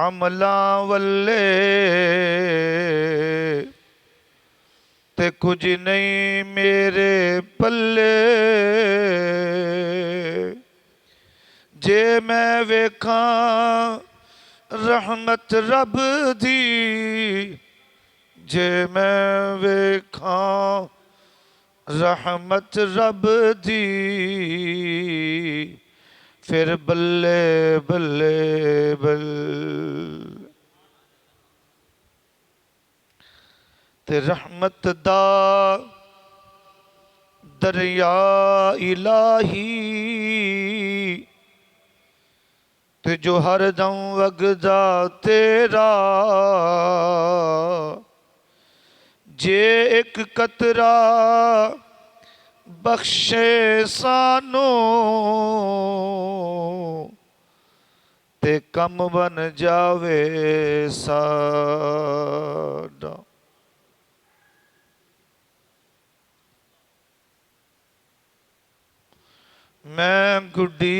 ਅਮਲਾਂ ਵੱਲੇ ਤੇ ਕੁਝ ਨਹੀਂ ਮੇਰੇ ਪੱਲੇ। ਜੇ ਮੈਂ ਵੇਖਾਂ ਰਹਿਮਤ ਰੱਬ ਦੀ, ਜੇ ਮੈਂ ਵੇਖਾਂ ਰਹਿਮਤ ਰੱਬ ਦੀ, ਫਿਰ ਬੱਲੇ ਬੱਲੇ ਬੱਲੇ। ਤੇ ਰਹਿਮਤ ਦਾ ਦਰਿਆ ਇਲਾਹੀ ਤੇ ਜੋ ਹਰਦਮ ਵਗਦਾ ਤੇਰਾ, ਜੇ ਇੱਕ ਕਤਰਾ ਬਖਸ਼ੇ ਸਾਨੂੰ ਤੇ ਕੰਮ ਬਣ ਜਾਵੇ ਸਾਡਾ। ਮੈਂ ਗੁੱਡੀ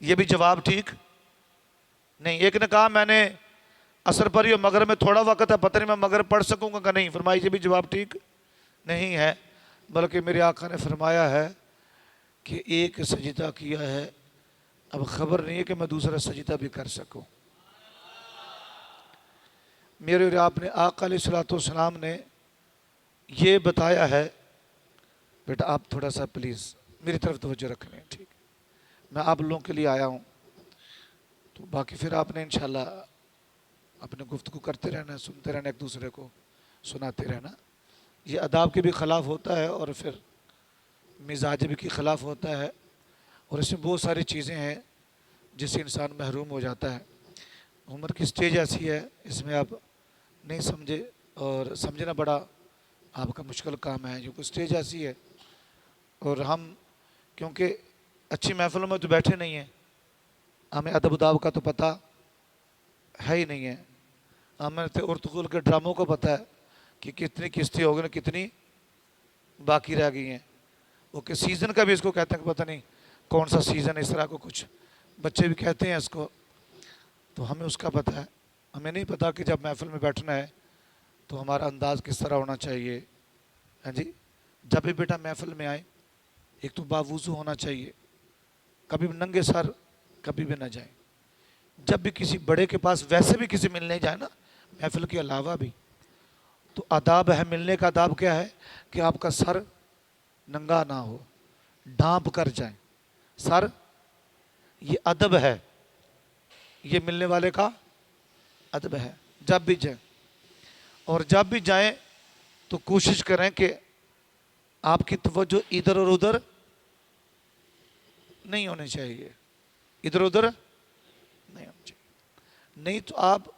یہ بھی جواب ٹھیک نہیں. ایک نے کہا میں نے عصر پڑھی اور مغرب میں تھوڑا وقت ہے، پتہ نہیں میں مغرب پڑھ سکوں گا کہ نہیں. فرمایا یہ بھی جواب ٹھیک نہیں ہے، بلکہ میرے آقا نے فرمایا ہے کہ ایک سجدہ کیا ہے، اب خبر نہیں ہے کہ میں دوسرا سجدہ بھی کر سکوں. میرے اور آپ نے آقا علیہ الصلوۃ والسلام نے یہ بتایا ہے. بیٹا آپ تھوڑا سا پلیز میری طرف توجہ رکھیں. ٹھیک، میں آپ لوگوں کے لیے آیا ہوں، تو باقی پھر آپ نے انشاءاللہ اپنے گفتگو کرتے رہنا، سنتے رہنا، ایک دوسرے کو سناتے رہنا. یہ آداب کے بھی خلاف ہوتا ہے اور پھر مزاج بھی کے خلاف ہوتا ہے، اور اس میں بہت ساری چیزیں ہیں جس سے انسان محروم ہو جاتا ہے. عمر کی سٹیج ایسی ہے، اس میں آپ نہیں سمجھے، اور سمجھنا بڑا آپ کا مشکل کام ہے، جو کہ سٹیج ایسی ہے. اور ہم کیونکہ اچھی محفلوں میں تو بیٹھے نہیں ہیں، ہمیں ادب اداب کا تو پتہ ہے ہی نہیں ہے. ہمیں تو ارطغرل کے ڈراموں کو پتہ ہے کہ کتنی قسطیں ہو گئی، کتنی باقی رہ گئی ہیں. وہ کہ سیزن کا بھی اس کو کہتے ہیں کہ پتہ نہیں کون سا سیزن ہے، اس طرح کو کچھ بچے بھی کہتے ہیں اس کو. تو ہمیں اس کا پتہ ہے، ہمیں نہیں پتہ کہ جب محفل میں بیٹھنا ہے تو ہمارا انداز کس طرح ہونا چاہیے. ہاں جی، جب بھی بیٹا محفل میں آئے ایک تو باوضو ہونا چاہیے، کبھی بھی ننگے سر کبھی بھی نہ جائیں. جب بھی کسی بڑے کے پاس ویسے بھی کسی ملنے جائے نا، محفل کے علاوہ بھی، تو آداب ہے. ملنے کا آداب کیا ہے کہ آپ کا سر ننگا نہ ہو، ڈھانپ کر جائیں سر. یہ ادب ہے، یہ ملنے والے کا ادب ہے. جب بھی جائیں، اور جب بھی جائیں تو کوشش کریں کہ آپ کی توجہ ادھر اور ادھر نہیں ہونی چاہیے، ادھر ادھر نہیں ہونی چاہیے. نہیں تو آپ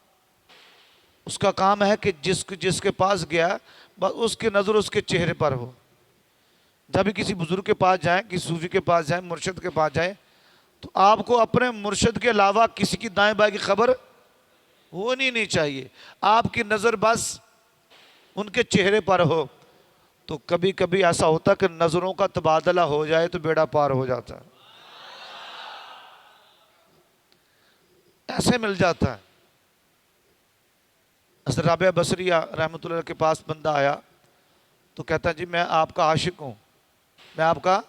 اس کا کام ہے کہ جس کے پاس گیا بس اس کی نظر اس کے چہرے پر ہو. جب بھی کسی بزرگ کے پاس جائیں، کسی صوفی کے پاس جائیں، مرشد کے پاس جائیں، تو آپ کو اپنے مرشد کے علاوہ کسی کی دائیں بائیں کی خبر ہونی نہیں چاہیے. آپ کی نظر بس ان کے چہرے پر ہو. تو کبھی کبھی ایسا ہوتا ہے کہ نظروں کا تبادلہ ہو جائے تو بیڑا پار ہو جاتا ہے، ایسے مل جاتا ہے. حضرت رابعہ بصریہ رحمۃ اللہ کے پاس بندہ آیا تو کہتا جی میں آپ کا عاشق ہوں، میں آپ کا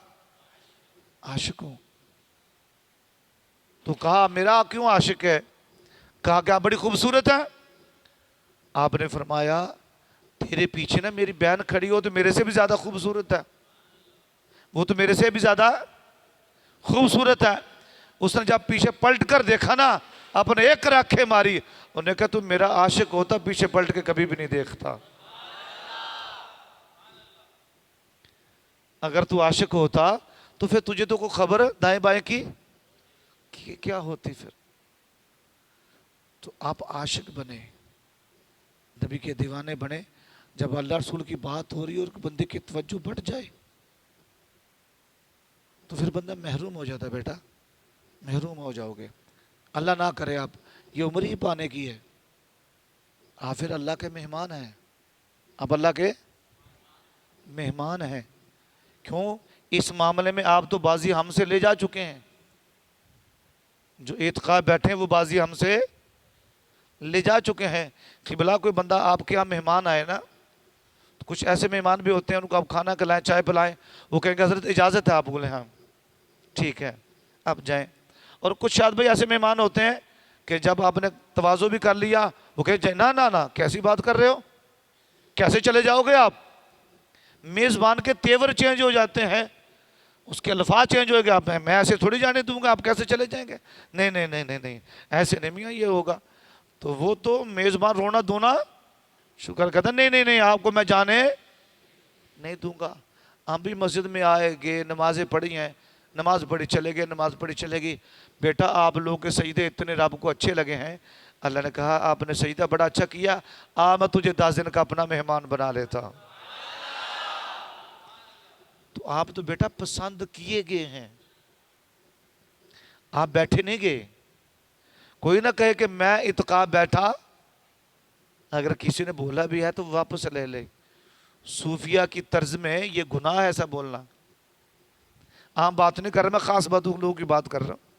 عاشق ہوں. تو کہا میرا کیوں عاشق ہے؟ کہا کہ آپ بڑی خوبصورت ہیں. آپ نے فرمایا تیرے پیچھے نا میری بہن کھڑی ہو تو میرے سے بھی زیادہ خوبصورت ہے، وہ تو میرے سے بھی زیادہ خوبصورت ہے. اس نے جب پیچھے پلٹ کر دیکھا نا، اپنے ایک آنکھیں ماری، انہوں نے کہا تو میرا عاشق ہوتا پیچھے پلٹ کے کبھی بھی نہیں دیکھتا. اگر تو عاشق ہوتا تو پھر تجھے تو کوئی خبر دائیں بائیں کی کیا ہوتی پھر. تو آپ عاشق بنے، نبی کے دیوانے بنے. جب اللہ رسول کی بات ہو رہی ہے اور بندے کی توجہ بڑھ جائے تو پھر بندہ محروم ہو جاتا ہے. بیٹا محروم ہو جاؤ گے، اللہ نہ کرے. آپ یہ عمر ہی پانے کی ہے، آپ پھر اللہ کے مہمان ہیں. آپ اللہ کے مہمان ہیں. کیوں؟ اس معاملے میں آپ تو بازی ہم سے لے جا چکے ہیں. جو اعتقاد بیٹھے ہیں وہ بازی ہم سے لے جا چکے ہیں. قبلہ کوئی بندہ آپ کے یہاں مہمان آئے نا، تو کچھ ایسے مہمان بھی ہوتے ہیں ان کو آپ کھانا کھلائیں، چائے پلائیں، وہ کہیں گے حضرت اجازت ہے؟ آپ بولے ہاں ٹھیک ہے آپ جائیں. اور کچھ شاید بھائی ایسے مہمان ہوتے ہیں کہ جب آپ نے تواضع بھی کر لیا وہ کہیں جائیں نا نا نا کیسی بات کر رہے ہو، کیسے چلے جاؤ گے آپ. میزبان کے تیور چینج ہو جاتے ہیں، اس کے الفاظ چینج ہو گئے. آپ میں ایسے تھوڑی جانے دوں گا، آپ کیسے چلے جائیں گے؟ نہیں نہیں نہیں نہیں نہیں ایسے نہیں میاں یہ ہوگا. تو وہ تو میزبان رونا دھونا شکر کہتا نہیں نہیں نہیں آپ کو میں جانے نہیں دوں گا. ہم بھی مسجد میں آئے گے، نمازیں پڑھی ہیں، نماز پڑھی چلے گئے، نماز پڑھی چلے گی. بیٹا آپ لوگوں کے سجدے اتنے رب کو اچھے لگے ہیں، اللہ نے کہا آپ نے سجدہ بڑا اچھا کیا، میں تجھے 10 دن کا اپنا مہمان بنا لیتا ہوں. تو آپ تو بیٹا پسند کیے گئے ہیں، آپ بیٹھے نہیں گئے. کوئی نہ کہے کہ میں اتقاء بیٹھا، اگر کسی نے بولا بھی ہے تو واپس لے لے. صوفیہ کی طرز میں یہ گناہ ہے ایسا بولنا. عام بات نہیں کر رہا میں، خاص بات لوگوں کی بات کر رہا ہوں.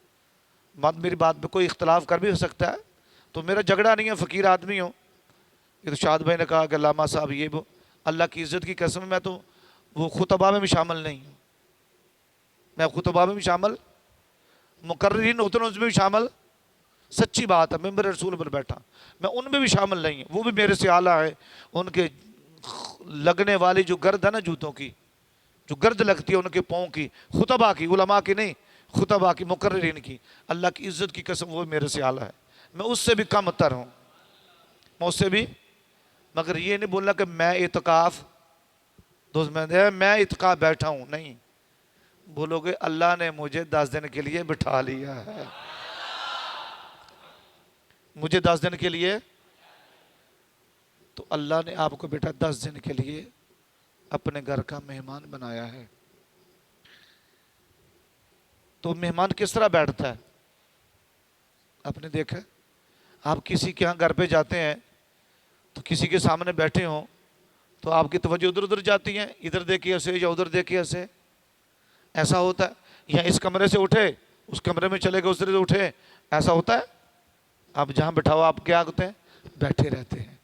میری بات پہ کوئی اختلاف کر بھی ہو سکتا ہے، تو میرا جھگڑا نہیں ہے، فقیر آدمی ہوں. یہ تو شاد بھائی نے کہا کہ علامہ صاحب یہ اللہ کی عزت کی قسم میں تو وہ خطبہ میں بھی شامل نہیں ہوں. میں خطبہ میں بھی شامل، مقررین ہوتے ہیں اس میں بھی شامل، سچی بات ہے، ممبر رسول پر بیٹھا میں ان میں بھی شامل نہیں ہوں. وہ بھی میرے سے اعلیٰ ہے. ان کے لگنے والی جو گرد ہے نا جوتوں کی، جو گرد لگتی ہے ان کے پاؤں کی، خطبہ کی، علماء کی نہیں، خطبہ کی، مقررین کی، اللہ کی عزت کی قسم وہ میرے سے اعلیٰ ہے. میں اس سے بھی کم تر ہوں، میں اس سے بھی. مگر یہ نہیں بولنا کہ میں اعتکاف دوست میں اعتکاف بیٹھا ہوں، نہیں. بولو گے اللہ نے مجھے 10 دن کے لیے بٹھا لیا ہے، مجھے 10 دن کے لیے، تو اللہ نے آپ کو بیٹا 10 دن کے لیے اپنے گھر کا مہمان بنایا ہے. تو مہمان کس طرح بیٹھتا ہے؟ آپ نے دیکھا، آپ کسی کے ہاں گھر پہ جاتے ہیں تو کسی کے سامنے بیٹھے ہوں تو آپ کی توجہ ادھر ادھر جاتی ہیں، ادھر دیکھیے ہنسے یا ادھر دیکھیے ہنسے، ایسا ہوتا ہے. یا اس کمرے سے اٹھے اس کمرے میں چلے گئے، اس طرح سے اٹھے، ایسا ہوتا ہے. آپ جہاں بٹھاؤ آپ کیا کرتے ہیں؟ بیٹھے رہتے ہیں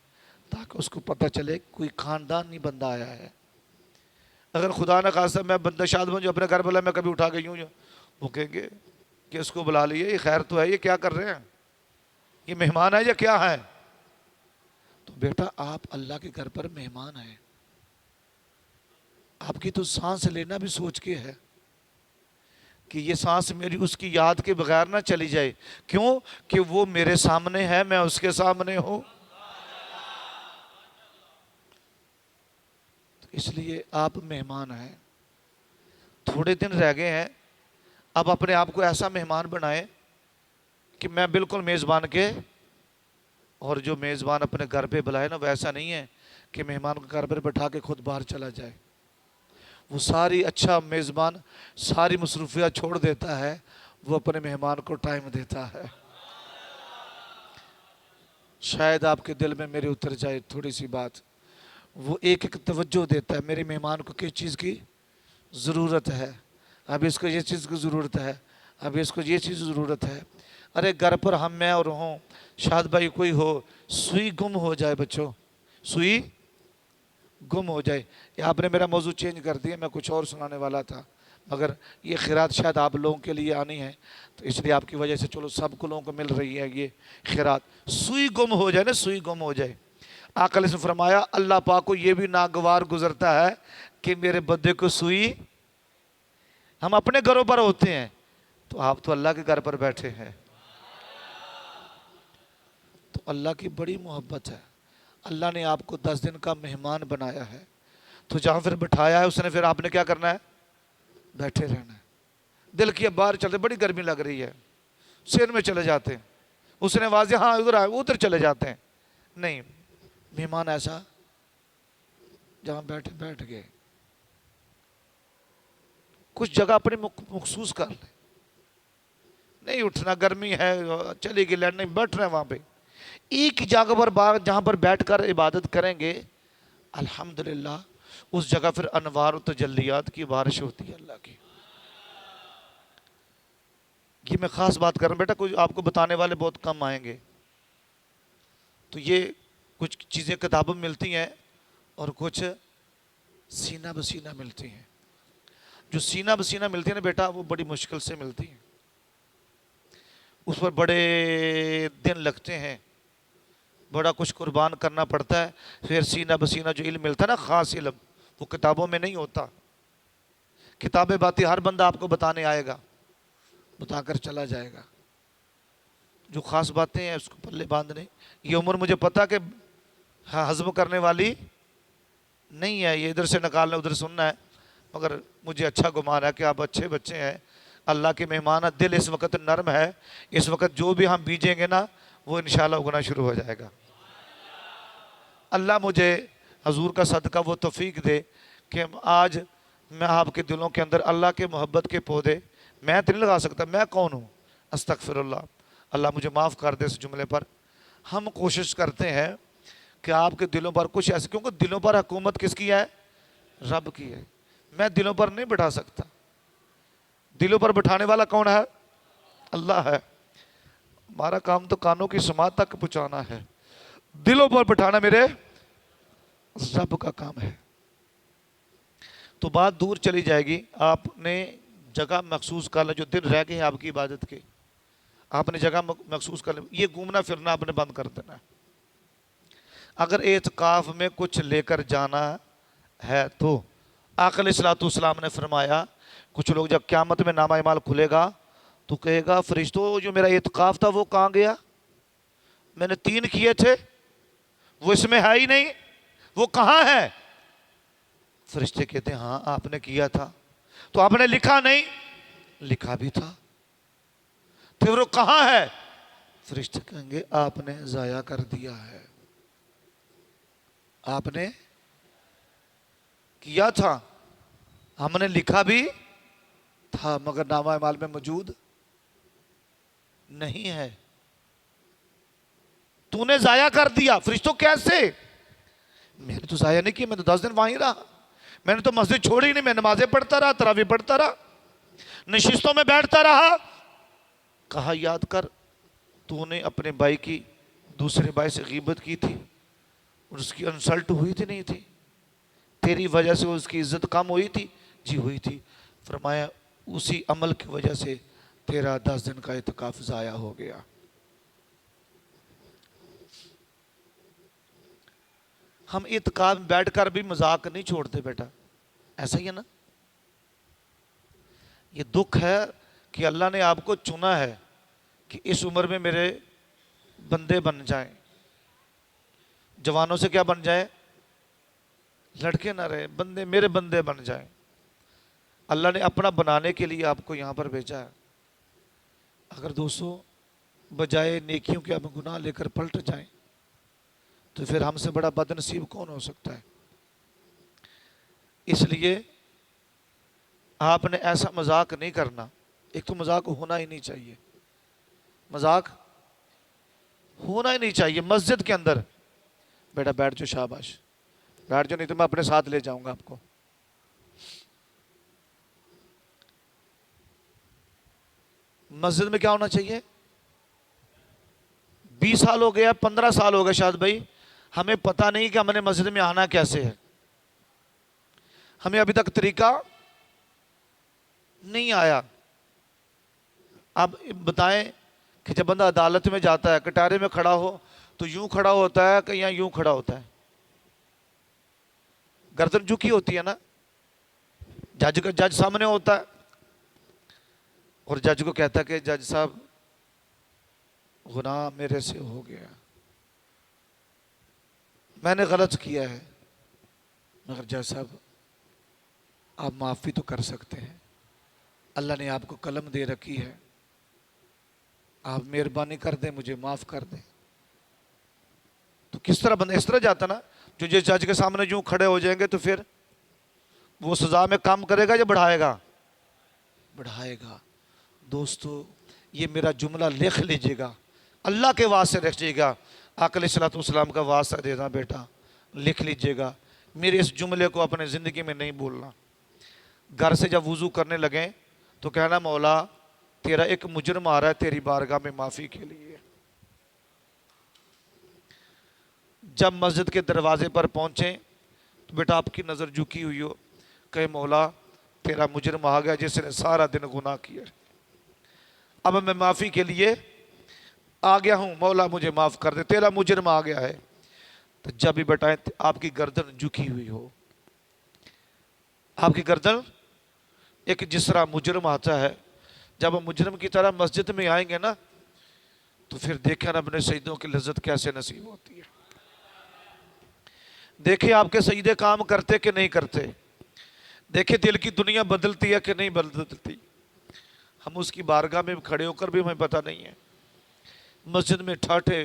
تاکہ اس کو پتہ چلے کوئی خاندانی بندہ آیا ہے. اگر خدا نہ خواستہ میں بندہ شاد بن جو اپنے گھر بلا میں کبھی اٹھا گئی ہوں، وہ کہیں گے کہ اس کو بلا لیے، یہ خیر تو ہے، یہ کیا کر رہے ہیں، یہ مہمان ہے یا کیا ہے؟ تو بیٹا آپ اللہ کے گھر پر مہمان ہیں. آپ کی تو سانس لینا بھی سوچ کے ہے کہ یہ سانس میری اس کی یاد کے بغیر نہ چلی جائے. کیوں؟ کہ وہ میرے سامنے ہے، میں اس کے سامنے ہوں. تو اس لیے آپ مہمان ہیں. تھوڑے دن رہ گئے ہیں، اب اپنے آپ کو ایسا مہمان بنائیں کہ میں بالکل میزبان کے، اور جو میزبان اپنے گھر پہ بلائے نا وہ ایسا نہیں ہے کہ مہمان کو گھر پر بٹھا کے خود باہر چلا جائے. وہ ساری اچھا میزبان ساری مصروفیات چھوڑ دیتا ہے، وہ اپنے مہمان کو ٹائم دیتا ہے. شاید آپ کے دل میں میرے اتر جائے تھوڑی سی بات. وہ ایک ایک توجہ دیتا ہے، میرے مہمان کو کس چیز کی ضرورت ہے، اب اس کو یہ چیز کی ضرورت ہے، اب اس کو یہ چیز ضرورت ہے. ارے گھر پر ہم میں اور ہوں، شاد بھائی کوئی ہو، سوئی گم ہو جائے، بچوں سوئی گم ہو جائے. یہ آپ نے میرا موضوع چینج کر دیا، میں کچھ اور سنانے والا تھا، مگر یہ خیرات شاید آپ لوگوں کے لیے آنی ہے تو اس لیے آپ کی وجہ سے چلو سب کو لوگوں کو مل رہی ہے یہ خیرات. سوئی گم ہو جائے نا، سوئی گم ہو جائے. آقا نے فرمایا اللہ پاک کو یہ بھی ناگوار گزرتا ہے کہ میرے بندے کو سوئی. ہم اپنے گھروں پر ہوتے ہیں تو آپ تو اللہ کے گھر پر بیٹھے ہیں، تو اللہ کی بڑی محبت ہے. اللہ نے آپ کو 10 دن کا مہمان بنایا ہے، تو جہاں پھر بٹھایا ہے اس نے، پھر آپ نے کیا کرنا ہے؟ بیٹھے رہنا ہے. دل کی اب باہر چلتے، بڑی گرمی لگ رہی ہے، سیر میں چلے جاتے ہیں. اس نے واضح ہاں ادھر آئے، ادھر چلے جاتے ہیں. نہیں، مہمان ایسا جہاں بیٹھے بیٹھ گئے. کچھ جگہ اپنی مخصوص کر لیں، نہیں اٹھنا، گرمی ہے چلی گئی لینڈ، نہیں بیٹھ رہے ہیں وہاں پہ ایک جگہ پر، جہاں پر بیٹھ کر عبادت کریں گے الحمدللہ اس جگہ پھر انوار و تجلیات کی بارش ہوتی ہے اللہ کی. یہ میں خاص بات کر رہا ہوں بیٹا، کوئی آپ کو بتانے والے بہت کم آئیں گے. تو یہ کچھ چیزیں کتابوں میں ملتی ہیں اور کچھ سینہ بسینہ ملتی ہیں. جو سینہ بسینہ ملتی ہیں نا بیٹا، وہ بڑی مشکل سے ملتی ہیں، اس پر بڑے دن لگتے ہیں، بڑا کچھ قربان کرنا پڑتا ہے. پھر سینہ بسینہ جو علم ملتا ہے نا، خاص علم، وہ کتابوں میں نہیں ہوتا. کتابیں باتیں ہر بندہ آپ کو بتانے آئے گا، بتا کر چلا جائے گا. جو خاص باتیں ہیں اس کو پلے باندھنے. یہ عمر مجھے پتا کہ ہضم کرنے والی نہیں ہے، یہ ادھر سے نکالنا ادھر سننا ہے، مگر مجھے اچھا گمان ہے کہ آپ اچھے بچے ہیں، اللہ کے مہمان. دل اس وقت نرم ہے، اس وقت جو بھی ہم بیجیں گے نا وہ انشاءاللہ اگنا شروع ہو جائے گا. اللہ مجھے حضور کا صدقہ وہ توفیق دے کہ آج میں آپ کے دلوں کے اندر اللہ کے محبت کے پودے، میں تو نہیں لگا سکتا، میں کون ہوں، استغفر اللہ، اللہ مجھے معاف کر دے اس جملے پر. ہم کوشش کرتے ہیں کہ آپ کے دلوں پر کچھ ایسے، کیونکہ دلوں پر حکومت کس کی ہے؟ رب کی ہے. میں دلوں پر نہیں بٹھا سکتا. دلوں پر بٹھانے والا کون ہے؟ اللہ ہے. ہمارا کام تو کانوں کی سماعت تک پہنچانا ہے، دلوں پر بٹھانا میرے رب کا کام ہے۔ تو بات دور چلی جائے گی، آپ نے جگہ محسوس کر لا، جو دن رہ گئے ہیں آپ کی عبادت کے، آپ نے جگہ محسوس کر لی، یہ گھومنا پھرنا آپ نے بند کر دینا ہے۔ اگر اعتکاف میں کچھ لے کر جانا ہے تو آقا علیہ الصلوۃ والسلام نے فرمایا، کچھ لوگ جب قیامت میں نامہ اعمال کھلے گا تو کہے گا فرشتوں جو میرا اعتکاف تھا وہ کہاں گیا، میں نے 3 کیے تھے وہ اس میں ہے ہی نہیں، وہ کہاں ہے؟ فرشتے کہتے ہیں ہاں آپ نے کیا تھا، تو آپ نے لکھا نہیں؟ لکھا بھی تھا، پھر وہ کہاں ہے؟ فرشتے کہیں گے آپ نے ضائع کر دیا ہے، آپ نے کیا تھا، ہم نے لکھا بھی تھا مگر نامہ اعمال میں موجود نہیں ہے، تو نے ضائع کر دیا۔ فرشتوں کیسے؟ میں نے تو ضائع نہیں کیا، میں تو 10 دن وہیں رہا، میں نے تو مسجد چھوڑی نہیں، میں نمازیں پڑھتا رہا، تراویح پڑھتا رہا، نشستوں میں بیٹھتا رہا۔ کہا یاد کر، تو نے اپنے بھائی کی دوسرے بھائی سے غیبت کی تھی اور اس کی انسلٹ ہوئی تھی نہیں تھی؟ تیری وجہ سے اس کی عزت کم ہوئی تھی؟ جی ہوئی تھی۔ فرمایا اسی عمل کی وجہ سے تیرا 10 دن کا اعتکاف ضائع ہو گیا۔ ہم اعتکاف میں بیٹھ کر بھی مذاق نہیں چھوڑتے بیٹا، ایسا ہی ہے نا؟ یہ دکھ ہے کہ اللہ نے آپ کو چنا ہے کہ اس عمر میں میرے بندے بن جائیں، جوانوں سے کیا بن جائیں؟ لڑکے نہ رہے، بندے، میرے بندے بن جائیں۔ اللہ نے اپنا بنانے کے لیے آپ کو یہاں پر بھیجا ہے۔ اگر دوستو بجائے نیکیوں کے ہم گناہ لے کر پلٹ جائیں تو پھر ہم سے بڑا بد نصیب کون ہو سکتا ہے؟ اس لیے آپ نے ایسا مذاق نہیں کرنا، ایک تو مذاق ہونا ہی نہیں چاہیے، مذاق ہونا ہی نہیں چاہیے۔ مسجد کے اندر بیٹا بیٹھ جو، شاباش بیٹھ جو، نہیں تو میں اپنے ساتھ لے جاؤں گا آپ کو۔ مسجد میں کیا ہونا چاہیے؟ 20 سال ہو گیا، 15 سال ہو گئے شاید بھائی، ہمیں پتہ نہیں کہ ہم نے مسجد میں آنا کیسے ہے، ہمیں ابھی تک طریقہ نہیں آیا۔ اب بتائیں کہ جب بندہ عدالت میں جاتا ہے، کٹارے میں کھڑا ہو تو یوں کھڑا ہوتا ہے کہ یا یوں کھڑا ہوتا ہے؟ گردن جھکی ہوتی ہے نا، جج سامنے ہوتا ہے اور جج کو کہتا ہے کہ جج صاحب گناہ میرے سے ہو گیا، میں نے غلط کیا ہے، مگر جج صاحب آپ معافی تو کر سکتے ہیں، اللہ نے آپ کو قلم دے رکھی ہے، آپ مہربانی کر دیں، مجھے معاف کر دیں۔ تو کس طرح بندہ اس طرح جاتا نا، جو جس جج کے سامنے یوں کھڑے ہو جائیں گے تو پھر وہ سزا میں کم کرے گا یا بڑھائے گا؟ بڑھائے گا۔ دوستو یہ میرا جملہ لکھ لیجئے گا، اللہ کے واسطے رکھیے گا، آقا علیہ الصلوۃ والسلام کا واسطہ دینا بیٹا، لکھ لیجئے گا، میرے اس جملے کو اپنے زندگی میں نہیں بھولنا۔ گھر سے جب وضو کرنے لگیں تو کہنا مولا تیرا ایک مجرم آ رہا ہے تیری بارگاہ میں معافی کے لیے۔ جب مسجد کے دروازے پر پہنچیں تو بیٹا آپ کی نظر جھکی ہوئی ہو، کہ مولا تیرا مجرم آ گیا جس نے سارا دن گناہ کیا، اب میں معافی کے لیے آ گیا ہوں، مولا مجھے معاف کر دے، تیرا مجرم آ گیا ہے۔ تو جب بھی بیٹا آپ کی گردن جھکی ہوئی ہو، آپ کی گردن ایک جس طرح مجرم آتا ہے، جب ہم مجرم کی طرح مسجد میں آئیں گے نا تو پھر دیکھیں اپنے سجدوں کی لذت کیسے نصیب ہوتی ہے، دیکھیں آپ کے سجدے کام کرتے کہ نہیں کرتے، دیکھیں دل کی دنیا بدلتی ہے کہ نہیں بدلتی۔ ہم اس کی بارگاہ میں کھڑے ہو کر بھی ہمیں پتہ نہیں ہے، مسجد میں ٹھاٹھے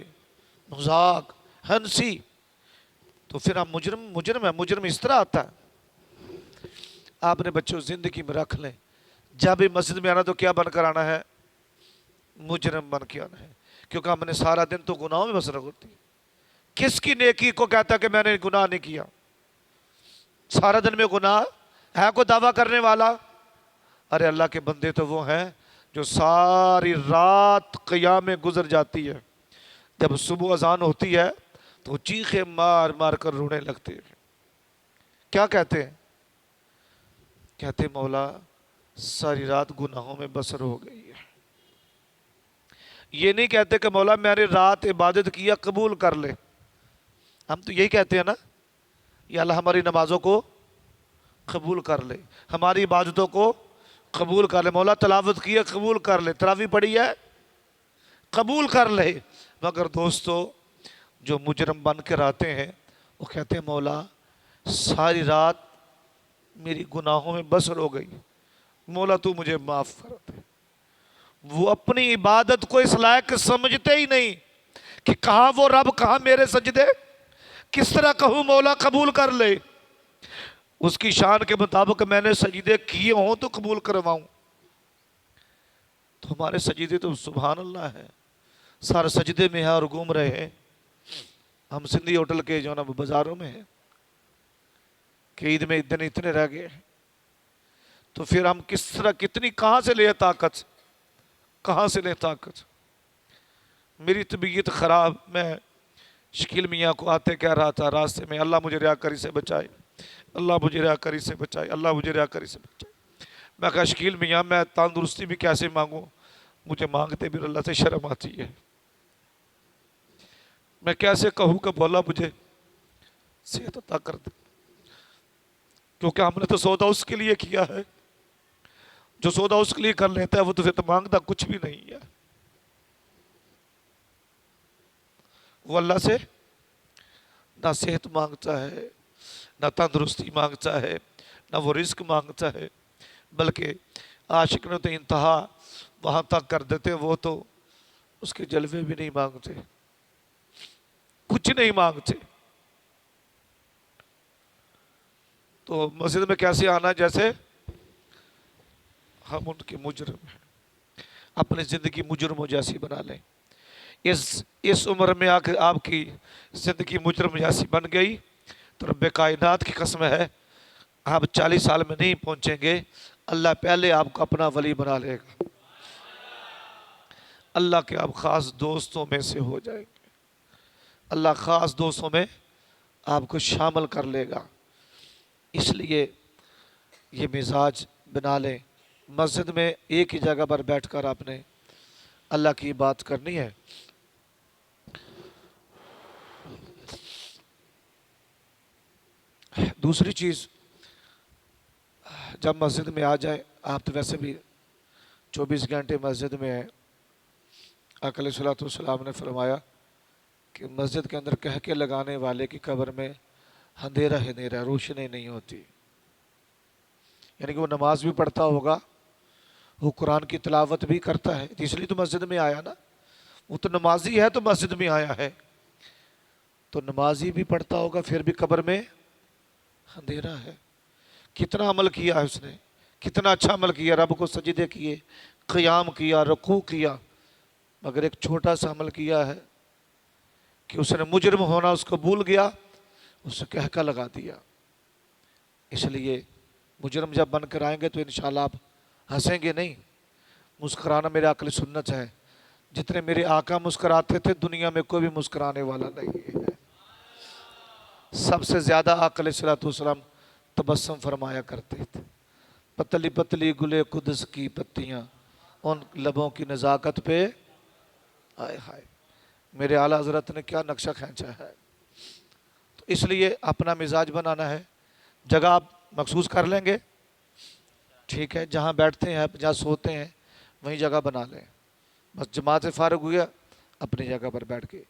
مذاق ہنسی، تو پھر ہم مجرم ہے، مجرم اس طرح آتا ہے۔ آپ نے بچوں زندگی میں رکھ لیں، جب بھی مسجد میں آنا تو کیا بن کر آنا ہے؟ مجرم بن کے آنا ہے، کیونکہ ہم نے سارا دن تو گناہوں میں مصروف ہوتی ہے۔ کس کی نیکی کو کہتا کہ میں نے گناہ نہیں کیا؟ سارا دن میں گناہ ہے کوئی دعویٰ کرنے والا؟ ارے اللہ کے بندے تو وہ ہیں جو ساری رات قیام میں گزر جاتی ہے، جب صبح اذان ہوتی ہے تو چیخے مار مار کر رونے لگتے ہیں. کیا کہتے ہیں؟ کہتے مولا ساری رات گناہوں میں بسر ہو گئی ہے. یہ نہیں کہتے کہ مولا میں نے رات عبادت کیا قبول کر لے. ہم تو یہی کہتے ہیں نا، یا اللہ ہماری نمازوں کو قبول کر لے، ہماری عبادتوں کو قبول کر لے. مولا تلاوت کی ہے قبول کر لے، تراویح پڑھی ہے قبول کر لے. مگر دوستو جو مجرم بن کر آتے ہیں وہ کہتے ہیں مولا ساری رات میری گناہوں میں بسر ہو گئی، مولا تو مجھے معاف کر دے. وہ اپنی عبادت کو اس لائق سمجھتے ہی نہیں کہ کہاں وہ رب، کہاں میرے سجدے، کس طرح کہوں مولا قبول کر لے. اس کی شان کے مطابق میں نے سجدے کیے ہوں تو قبول کرواؤں. تو ہمارے سجدے تو سبحان اللہ ہے، سارے سجدے میں ہیں اور گھوم رہے ہیں. ہم سندھی ہوٹل کے جو نا بازاروں میں ہیں کہ عید میں دن اتنے رہ گئے ہیں. تو پھر ہم کس طرح کتنی کہاں سے لے طاقت، کہاں سے لے طاقت. میری طبیعت خراب، میں شکیل میاں کو آتے کہہ رہا تھا راستے میں، اللہ مجھے ریاکاری سے بچائے، اللہ مجھے ریاکاری سے بچائے، اللہ مجھے ریاکاری سے بچائے. میں کہا شکیل میاں میں تندرستی بھی کیسے مانگوں، مجھے مانگتے بھی اللہ سے شرم آتی ہے. میں کیسے کہوں کہ بولا مجھے صحت عطا کر دے، کیونکہ ہم نے تو سودا اس کے لیے کیا ہے. جو سودا اس کے لیے کر لیتا ہے وہ تو پھر تو مانگتا کچھ بھی نہیں ہے. وہ اللہ سے نہ صحت مانگتا ہے، نہ تندرستی مانگتا ہے، نہ وہ رزق مانگتا ہے، بلکہ عاشق نے تو انتہا وہاں تک کر دیتے، وہ تو اس کے جلوے بھی نہیں مانگتے، کچھ نہیں مانگتے. تو مسجد میں کیسے آنا، جیسے ہم ان کے مجرم ہیں، اپنی زندگی مجرموں جیسی بنا لیں. اس عمر میں آپ کی زندگی مجرم جیسی بن گئی تو رب کائنات کی قسم ہے آپ 40 سال میں نہیں پہنچیں گے، اللہ پہلے آپ کو اپنا ولی بنا لے گا. اللہ کے آپ خاص دوستوں میں سے ہو جائیں گے، اللہ خاص دوستوں میں آپ کو شامل کر لے گا. اس لیے یہ مزاج بنا لیں. مسجد میں ایک ہی جگہ پر بیٹھ کر آپ نے اللہ کی بات کرنی ہے. دوسری چیز، جب مسجد میں آ جائے، آپ تو ویسے بھی 24 گھنٹے مسجد میں ہیں. آقا علیہ الصلوۃ والسلام نے فرمایا کہ مسجد کے اندر کہکے لگانے والے کی قبر میں اندھیرا ہی اندھیرا، روشنی نہیں ہوتی. یعنی کہ وہ نماز بھی پڑھتا ہوگا، وہ قرآن کی تلاوت بھی کرتا ہے، اس لیے تو مسجد میں آیا نا. وہ تو نمازی ہے تو مسجد میں آیا ہے. تو نمازی بھی پڑھتا ہوگا پھر بھی قبر میں اندھیرا ہے. کتنا عمل کیا ہے اس نے، کتنا اچھا عمل کیا، رب کو سجدے کیے، قیام کیا، رکوع کیا، مگر ایک چھوٹا سا عمل کیا ہے کہ اس نے مجرم ہونا اس کو بھول گیا، اس سے کہکا لگا دیا. اس لیے مجرم جب بن کر آئیں گے تو انشاءاللہ آپ ہنسیں گے نہیں. مسکرانا میرے عقل سنت ہے. جتنے میرے آقا مسکراتے تھے دنیا میں کوئی بھی مسکرانے والا نہیں ہے. سب سے زیادہ آقا علیہ الصلوۃ والسلام تبسم فرمایا کرتے تھے. پتلی پتلی گلے قدس کی پتیاں ان لبوں کی نزاکت پہ، ہائے ہائے میرے اعلیٰ حضرت نے کیا نقشہ کھینچا ہے. تو اس لیے اپنا مزاج بنانا ہے. جگہ آپ مخصوص کر لیں گے، ٹھیک ہے، جہاں بیٹھتے ہیں جہاں سوتے ہیں وہیں جگہ بنا لیں. بس جماعت سے فارغ ہوئے اپنی جگہ پر بیٹھ کے.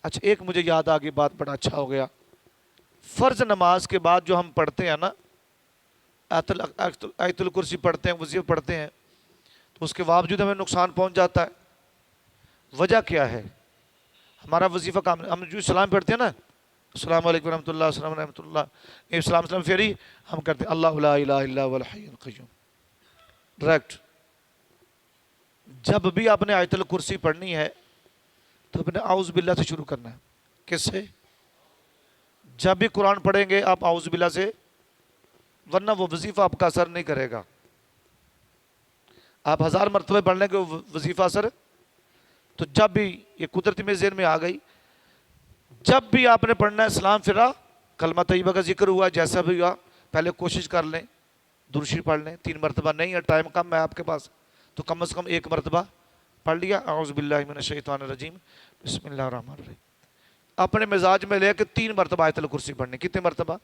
اچھا ایک مجھے یاد آ گئی بات، بڑا اچھا ہو گیا. فرض نماز کے بعد جو ہم پڑھتے ہیں نا، آیت الکرسی پڑھتے ہیں، وظیفہ پڑھتے ہیں، تو اس کے باوجود ہمیں نقصان پہنچ جاتا ہے. وجہ کیا ہے؟ ہمارا وظیفہ کام، ہم جو سلام پڑھتے ہیں نا، السلام علیکم ورحمۃ اللہ، السلام ورحمۃ اللہ، اسلام پھیری ہم کرتے ہیں اللہ لا الہ الا هو الحی القیوم ڈائریکٹ. جب بھی آپ نے آیت الکرسی پڑھنی ہے تو اپنے اعوذ باللہ سے شروع کرنا ہے. کس سے؟ جب بھی قرآن پڑھیں گے آپ اعوذ باللہ سے، ورنہ وہ وظیفہ آپ کا اثر نہیں کرے گا. آپ 1000 مرتبہ پڑھ لیں گے وظیفہ سر، تو جب بھی یہ قدرتی میں ذہن میں آ گئی، جب بھی آپ نے پڑھنا ہے سلام پھرا، کلمہ طیبہ کا ذکر ہوا، جیسا بھی ہوا، پہلے کوشش کر لیں درود شریف پڑھ لیں 3 مرتبہ، نہیں ہے ٹائم کم ہے آپ کے پاس تو کم از کم 1 مرتبہ پڑھ لیا، اعوذ باللہ من الشیطان الرجیم بسم اللہ الرحمن الرحیم۔ اپنے مزاج میں لے کے 3 مرتبہ آیت الکرسی پڑھنے، کتنے مرتبہ؟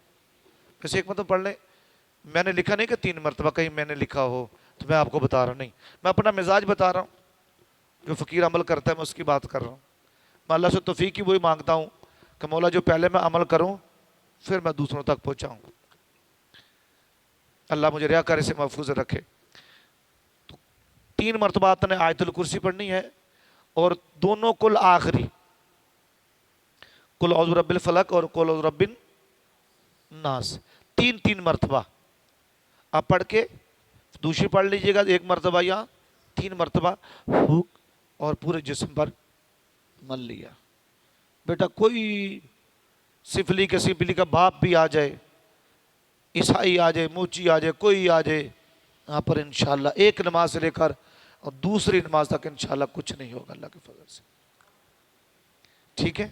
ویسے 1 مرتبہ پڑھ لیں، میں نے لکھا نہیں کہ 3 مرتبہ، کہیں میں نے لکھا ہو تو میں آپ کو بتا رہا نہیں، میں اپنا مزاج بتا رہا ہوں، جو فقیر عمل کرتا ہے میں اس کی بات کر رہا ہوں۔ میں اللہ سے توفیق ہی وہی مانگتا ہوں کہ مولا جو پہلے میں عمل کروں پھر میں دوسروں تک پہنچاؤں، اللہ مجھے ریاکاری سے محفوظ رکھے۔ تو 3 مرتبہ آپ نے آیت الکرسی پڑھنی ہے، اور دونوں کل آخری، قل اعوذ برب الفلق اور قل اعوذ برب الناس، 3 مرتبہ آپ پڑھ کے دوسری پڑھ لیجئے گا 1 مرتبہ یا 3 مرتبہ پھونک اور پورے جسم پر مل لیا۔ بیٹا کوئی سفلی کے سفلی کا باپ بھی آ جائے، عیسائی آ جائے، موچی آ جائے، کوئی آ جائے، یہاں پر انشاءاللہ ایک نماز سے لے کر اور دوسری نماز تک انشاءاللہ کچھ نہیں ہوگا اللہ کے فضل سے، ٹھیک ہے؟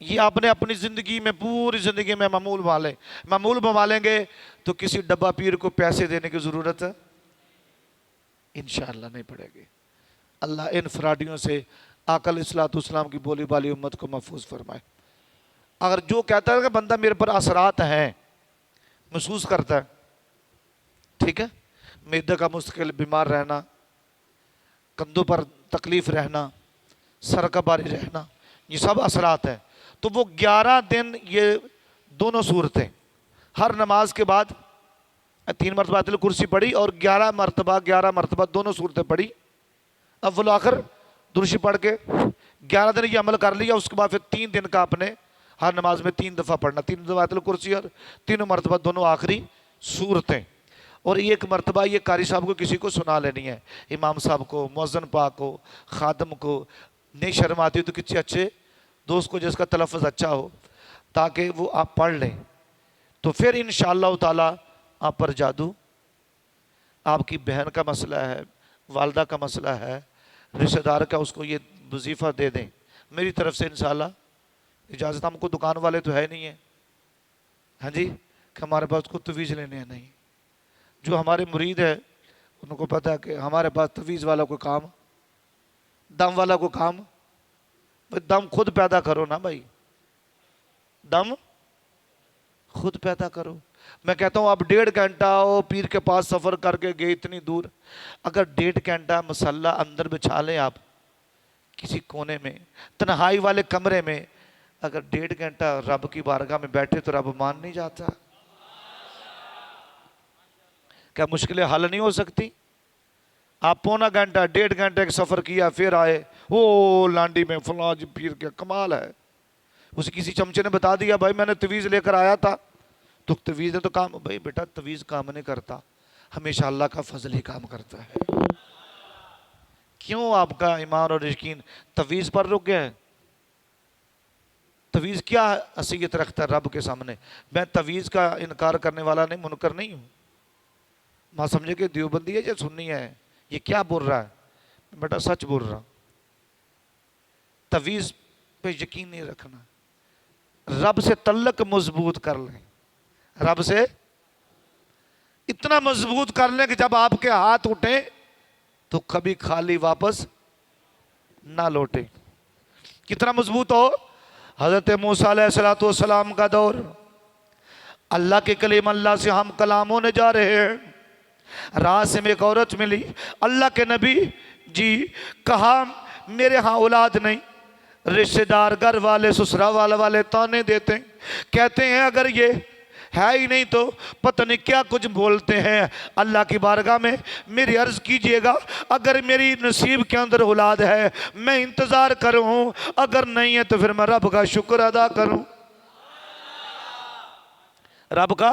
یہ آپ نے اپنی زندگی میں، پوری زندگی میں معمول بنا لیں، معمول بنا لیں گے تو کسی ڈبہ پیر کو پیسے دینے کی ضرورت انشاءاللہ نہیں پڑے گی۔ اللہ ان فراڈیوں سے آقا علیہ الصلوۃ والسلام کی بولی بالی امت کو محفوظ فرمائے۔ اگر جو کہتا ہے کہ بندہ میرے پر اثرات ہیں، محسوس کرتا ہے، ٹھیک ہے، معدے کا مستقل بیمار رہنا، کندھوں پر تکلیف رہنا، سر کا باری رہنا، یہ سب اثرات ہیں، تو وہ 11 دن یہ دونوں صورتیں ہر نماز کے بعد 3 مرتبہ آیت الکرسی پڑھی اور 11 مرتبہ دونوں صورتیں پڑھی، اول آخر درود شریف پڑھ کے 11 دن یہ عمل کر لیا، اس کے بعد پھر 3 دن کا آپ نے ہر نماز میں 3 دفعہ پڑھنا، 3 دفعہ آیت الکرسی اور 3 مرتبہ دونوں آخری صورتیں، اور 1 مرتبہ یہ قاری صاحب کو کسی کو سنا لینی ہے، امام صاحب کو، مؤذن پاک کو، خادم کو، نہیں شرم آتی تو کسی اچھے دوست کو جس کا تلفظ اچھا ہو، تاکہ وہ آپ پڑھ لیں، تو پھر انشاءاللہ تعالی آپ پر جادو، آپ کی بہن کا مسئلہ ہے، والدہ کا مسئلہ ہے، رشتہ دار کا، اس کو یہ وظیفہ دے دیں میری طرف سے انشاءاللہ اجازت۔ ہم کو دکان والے تو ہے نہیں ہیں، ہاں جی، کہ ہمارے پاس کو تویز لینے ہیں، نہیں، جو ہمارے مرید ہے ان کو پتہ ہے کہ ہمارے پاس تویز والا کوئی کام، دم والا کوئی کام، دم خود پیدا کرو نا بھائی، دم خود پیدا کرو۔ میں کہتا ہوں آپ 1.5 گھنٹہ پیر کے پاس سفر کر کے گئے اتنی دور، اگر 1.5 گھنٹہ مصلی اندر بچھا لیں آپ کسی کونے میں، تنہائی والے کمرے میں، اگر 1.5 گھنٹہ رب کی بارگاہ میں بیٹھے تو رب مان نہیں جاتا؟ کیا مشکلیں حل نہیں ہو سکتی؟ آپ 1.25 گھنٹہ 1.5 گھنٹے کا سفر کیا، پھر آئے، وہ لانڈی میں فلاں پیر کے کمال ہے، اسے کسی چمچے نے بتا دیا بھائی میں نے تویز لے کر آیا تھا، تو تویز نے تو کام، بھائی بیٹا تویز کام نہیں کرتا، ہمیشہ اللہ کا فضل ہی کام کرتا ہے۔ کیوں آپ کا ایمان اور یقین تویز پر رک گیا ہے؟ تویز کیا حیثیت رکھتا ہے رب کے سامنے؟ میں تویز کا انکار کرنے والا نہیں، منکر نہیں ہوں، ماں سمجھے کہ دیوبندی ہے یا سنی ہے، یہ کیا بول رہا ہے؟ بیٹا سچ بول رہا، تویز پہ یقین نہیں رکھنا، رب سے تعلق مضبوط کر لیں، رب سے اتنا مضبوط کر لیں کہ جب آپ کے ہاتھ اٹھیں تو کبھی خالی واپس نہ لوٹیں۔ کتنا مضبوط ہو؟ حضرت موسیٰ علیہ السلام کا دور، اللہ کے کلیم اللہ سے ہم کلام ہونے جا رہے ہیں، راہ سے میں ایک عورت ملی، اللہ کے نبی جی کہا میرے ہاں اولاد نہیں، رشتہ دار گھر والے سسرال والے تانے دیتے ہیں، کہتے ہیں اگر یہ ہے ہی نہیں تو پتہ نہیں کیا کچھ بولتے ہیں، اللہ کی بارگاہ میں میری عرض کیجئے گا اگر میری نصیب کے اندر اولاد ہے میں انتظار کروں، اگر نہیں ہے تو پھر میں رب کا شکر ادا کروں، رب کا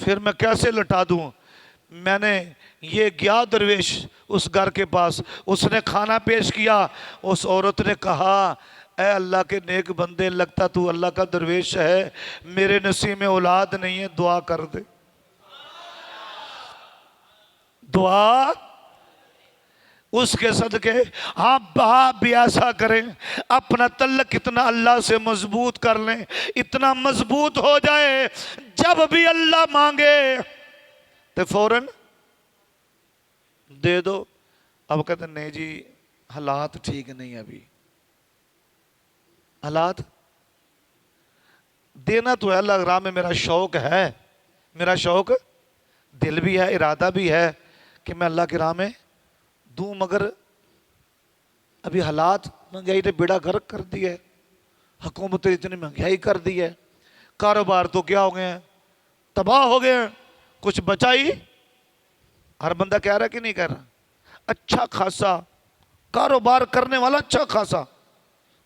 پھر میں کیسے لٹا دوں؟ میں نے یہ گیا درویش اس گھر کے پاس، اس نے کھانا پیش کیا، اس عورت نے کہا اے اللہ کے نیک بندے، لگتا تو اللہ کا درویش ہے، میرے نصیب میں اولاد نہیں ہے، دعا کر دے۔ دعا اس کے صدقے آپ بھی ایسا کریں، اپنا تعلق اتنا اللہ سے مضبوط کر لیں، اتنا مضبوط ہو جائے جب بھی اللہ مانگے تو فوراً دے دو۔ اب کہتے ہیں نہیں جی حالات ٹھیک نہیں، ابھی حالات دینا تو ہے اللہ راہ میں، میرا شوق ہے، میرا شوق دل بھی ہے، ارادہ بھی ہے کہ میں اللہ کی راہ میں دوں، مگر ابھی حالات مہنگائی نے بیڑا غرق کر دی ہے، حکومت نے اتنی مہنگائی کر دی ہے، کاروبار تو کیا ہو گئے ہیں، تباہ ہو گئے ہیں، کچھ بچا ہی۔ ہر بندہ کہہ رہا ہے کہ نہیں کہہ رہا؟ اچھا خاصا کاروبار کرنے والا، اچھا خاصا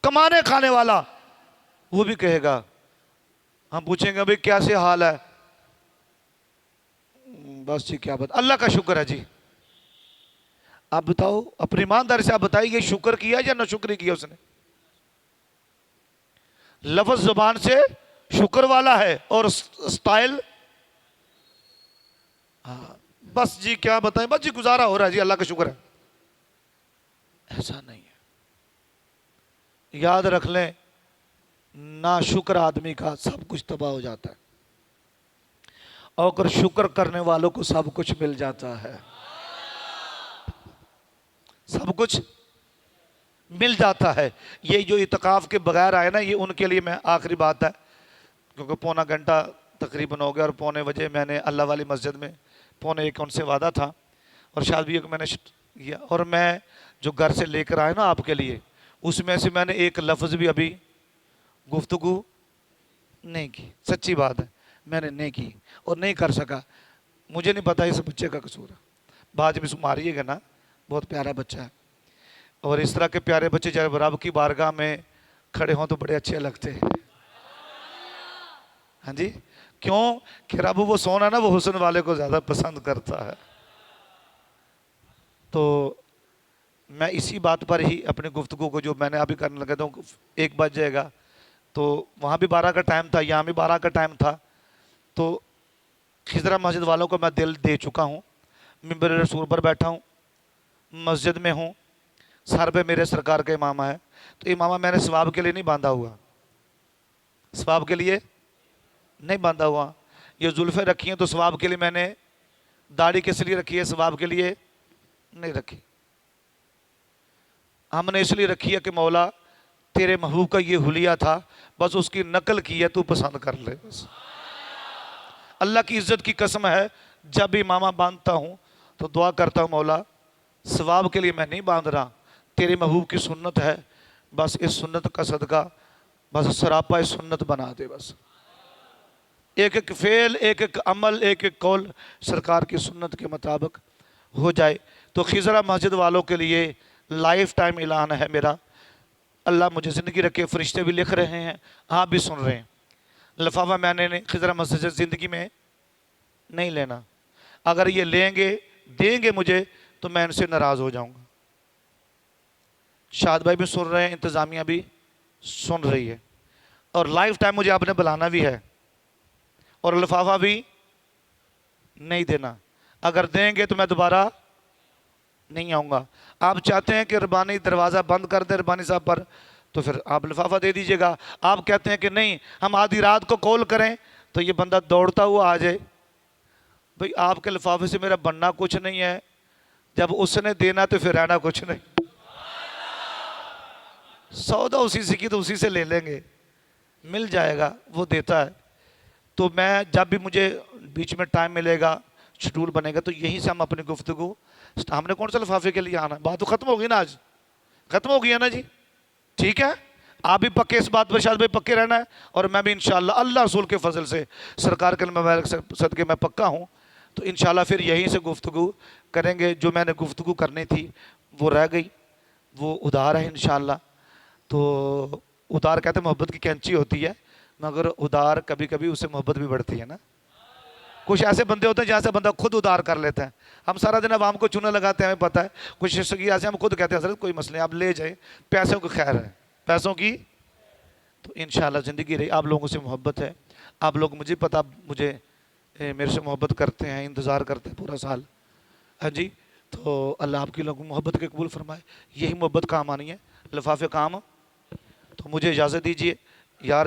کمانے کھانے والا، وہ بھی کہے گا، ہم پوچھیں گے بھئی کیسے حال ہے؟ بس جی کیا بات، اللہ کا شکر ہے جی۔ آپ بتاؤ اپنی ایمانداری سے، آپ بتائیے شکر کیا یا نہ شکری کیا اس نے؟ لفظ زبان سے شکر والا ہے اور سٹائل بس جی کیا بتائیں، بس جی گزارا ہو رہا ہے جی، اللہ کا شکر ہے، ایسا نہیں ہے۔ یاد رکھ لیں نا شکر آدمی کا سب کچھ تباہ ہو جاتا ہے، اور اگر شکر کرنے والوں کو سب کچھ مل جاتا ہے، سب کچھ مل جاتا ہے۔ یہ جو اعتکاف کے بغیر آئے نا، یہ ان کے لیے میں آخری بات ہے، کیونکہ پونا گھنٹہ تقریباً ہو گیا، اور پونے بجے میں نے اللہ والی مسجد میں پونے ایک ان سے وعدہ تھا، اور شاید بھی میں نے کیا، اور میں جو گھر سے لے کر آئے نا آپ کے لیے، اس میں سے میں نے ایک لفظ بھی ابھی گفتگو نہیں کی، سچی بات ہے میں نے نہیں کی اور نہیں کر سکا، مجھے نہیں پتا اس بچے کا قصور ہے، بعد میں ماریے گا نا، بہت پیارا بچہ ہے، اور اس طرح کے پیارے بچے جب رب کی بارگاہ میں کھڑے ہوں تو بڑے اچھے لگتے ہیں۔ ہاں جی، کیوں کہ رب وہ سونا نا وہ حسن والے کو زیادہ پسند کرتا ہے۔ تو میں اسی بات پر ہی اپنی گفتگو کو جو میں نے ابھی کرنے لگا ہوں، 1 بج جائے گا، تو وہاں بھی 12 کا ٹائم تھا، یہاں بھی 12 کا ٹائم تھا، تو خضرہ مسجد والوں کو میں دل دے چکا ہوں، منبر رسول پر بیٹھا ہوں، مسجد میں ہوں، سر پہ میرے سرکار کا امامہ ہے، تو امامہ میں نے ثواب کے لیے نہیں باندھا ہوا، ثواب کے لیے نہیں باندھا ہوا، یہ زلفیں رکھی ہیں تو ثواب کے لیے میں نے، داڑھی کس لیے رکھی ہے؟ ثواب کے لیے نہیں رکھی، ہم نے اس لیے رکھی ہے کہ مولا تیرے محبوب کا یہ حلیہ تھا، بس اس کی نقل کی ہے، تو پسند کر لے، بس اللہ کی عزت کی قسم ہے، جب بھی امامہ باندھتا ہوں تو دعا کرتا ہوں مولا ثواب کے لیے میں نہیں باندھ رہا، تیرے محبوب کی سنت ہے، بس اس سنت کا صدقہ بس سراپا اس سنت بنا دے، بس ایک ایک فعل، ایک ایک عمل، ایک ایک قول سرکار کی سنت کے مطابق ہو جائے۔ تو خضرہ مسجد والوں کے لیے لائف ٹائم اعلان ہے میرا، اللہ مجھے زندگی رکھے، فرشتے بھی لکھ رہے ہیں، آپ بھی سن رہے ہیں، لفافہ میں نے خضرہ مسجد سے زندگی میں نہیں لینا، اگر یہ لیں گے دیں گے مجھے تو میں ان سے ناراض ہو جاؤں گا۔ شاد بھائی بھی سن رہے ہیں، انتظامیہ بھی سن رہی ہے، اور لائف ٹائم مجھے آپ نے بلانا بھی ہے، اور لفافہ بھی نہیں دینا، اگر دیں گے تو میں دوبارہ نہیں آؤں گا۔ آپ چاہتے ہیں کہ ربانی دروازہ بند کر دیں ربانی صاحب پر، تو پھر آپ لفافہ دے دیجئے گا، آپ کہتے ہیں کہ نہیں ہم آدھی رات کو کال کریں تو یہ بندہ دوڑتا ہوا آ جائے، بھئی آپ کے لفافے سے میرا بننا کچھ نہیں ہے، جب اس نے دینا تو پھر رہنا کچھ نہیں، سودا اسی سے کی تو اسی سے لے لیں گے، مل جائے گا، وہ دیتا ہے۔ تو میں جب بھی مجھے بیچ میں ٹائم ملے گا، شیڈول بنے گا، تو یہیں سے ہم اپنی گفتگو، ہم نے کون سا لفافے کے لیے آنا ہے؟ بات تو ختم ہوگی نا، آج ختم ہوگی ہے نا جی، ٹھیک ہے، آپ بھی پکے اس بات پر شاید بھائی پکے رہنا ہے، اور میں بھی انشاءاللہ اللہ رسول کے فضل سے سرکار کے مبارک صدقے میں پکا ہوں، تو انشاءاللہ پھر یہیں سے گفتگو کریں گے۔ جو میں نے گفتگو کرنی تھی وہ رہ گئی، وہ ادھار ہے انشاءاللہ، تو ادھار کہتے ہیں محبت کی کینچی ہوتی ہے، مگر ادھار کبھی کبھی اس سے محبت بھی بڑھتی ہے نا، کچھ ایسے بندے ہوتے ہیں جہاں سے بندہ خود ادھار کر لیتا ہے. ہم سارا دن عوام کو چونا لگاتے ہیں, ہمیں پتہ ہے. کچھ شخصیات ایسے ہم خود کہتے ہیں حضرت کوئی مسئلہ نہیں, آپ لے جائیں, پیسوں کی خیر ہے, پیسوں کی. تو انشاءاللہ زندگی رہی, آپ لوگوں سے محبت ہے, آپ لوگ مجھے پتہ, مجھے میرے سے محبت کرتے ہیں, انتظار کرتے ہیں پورا سال. ہاں جی, تو اللہ آپ کی لوگوں محبت کے قبول فرمائے. یہی محبت کام آنی ہے, لفافے کام. تو مجھے اجازت دیجیے یار.